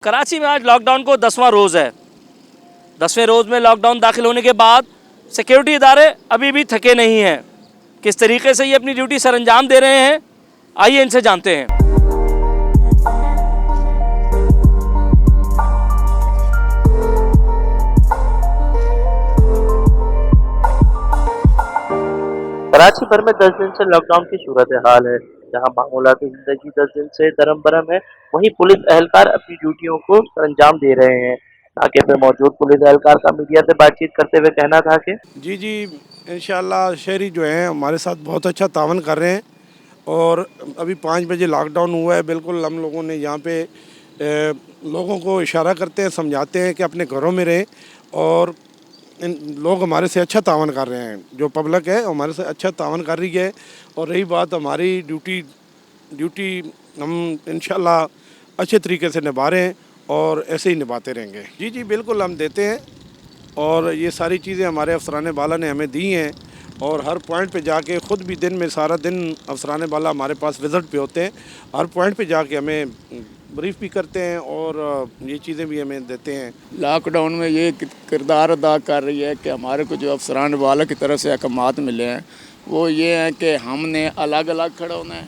कराची में आज लॉकडाउन को 10वां रोज़ है। 10वें रोज़ में लॉकडाउन दाखिल होने के बाद सिक्योरिटी इदारे अभी भी थके नहीं हैं। किस तरीके से ये अपनी ड्यूटी सरअंजाम दे रहे हैं, आइए इनसे जानते हैं। कराची भर में 10 दिन से लॉकडाउन की सूरत हाल है। जहां मामूलाती जिंदगी 10 दिन से दरम बरम है, वहीं पुलिस एहलकार अपनी ड्यूटियों को अंजाम दे रहे हैं। नाके पे मौजूद पुलिस एहलकार का मीडिया से बातचीत करते हुए कहना था कि जी इंशाल्लाह शहरी जो हैं हमारे साथ बहुत अच्छा तावन कर रहे हैं। और अभी 5 बजे लॉकडाउन हुआ है। बिल्कुल हम लोगों ने यहाँ पे लोगों को इशारा करते हैं, समझाते हैं कि अपने घरों में रहें। और लोग हमारे से अच्छा तावन कर रहे हैं, जो पब्लिक है हमारे से अच्छा तावन कर रही है। और रही बात हमारी ड्यूटी हम इंशाल्लाह अच्छे तरीके से निभा रहे हैं और ऐसे ही निभाते रहेंगे। जी बिल्कुल हम देते हैं। और ये सारी चीज़ें हमारे अफसरान बाला ने हमें दी हैं। और हर पॉइंट पे जाके ख़ुद भी दिन में सारा दिन अफसरान बाला हमारे पास विज़िट पे होते हैं। हर पॉइंट पे जाके हमें ब्रीफ भी करते हैं और ये चीज़ें भी हमें देते हैं। लॉकडाउन में ये किरदार अदा कर रही है कि हमारे को जो अफसरान वाला की तरफ से अहकामात मिले हैं वो ये हैं कि हमने अलग अलग खड़ा होना है।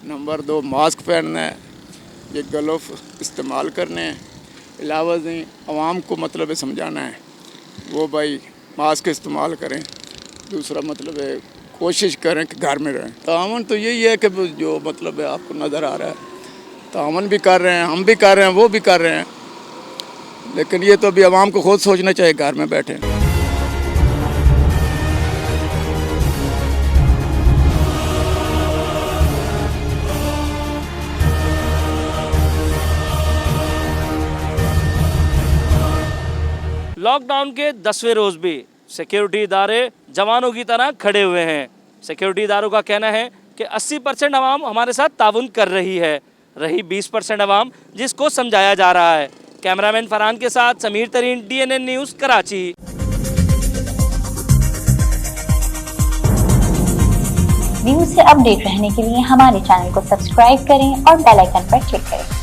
नंबर 2 मास्क पहनना है, ये ग्लव्स इस्तेमाल करने हैं। अलावा नहीं आवाम को मतलब समझाना है वो भाई मास्क इस्तेमाल करें। दूसरा मतलब है कोशिश करें कि घर में रहें। तावन तो यही है कि जो मतलब है आपको नज़र आ रहा है, तावन भी कर रहे हैं, हम भी कर रहे हैं, वो भी कर रहे हैं। लेकिन ये तो अभी आवाम को खुद सोचना चाहिए, घर में बैठे। लॉकडाउन के 10वें रोज़ भी सिक्योरिटी इदारे जवानों की तरह खड़े हुए हैं। सिक्योरिटी इदारों का कहना है कि 80% आवाम हमारे साथ ताउन कर रही है, रही 20% आवाम जिसको समझाया जा रहा है। कैमरामैन फरहान के साथ समीर तरीन, DNN न्यूज़, कराची। न्यूज़ से अपडेट रहने के लिए हमारे चैनल को सब्सक्राइब करें और बेल आइकन पर क्लिक करें।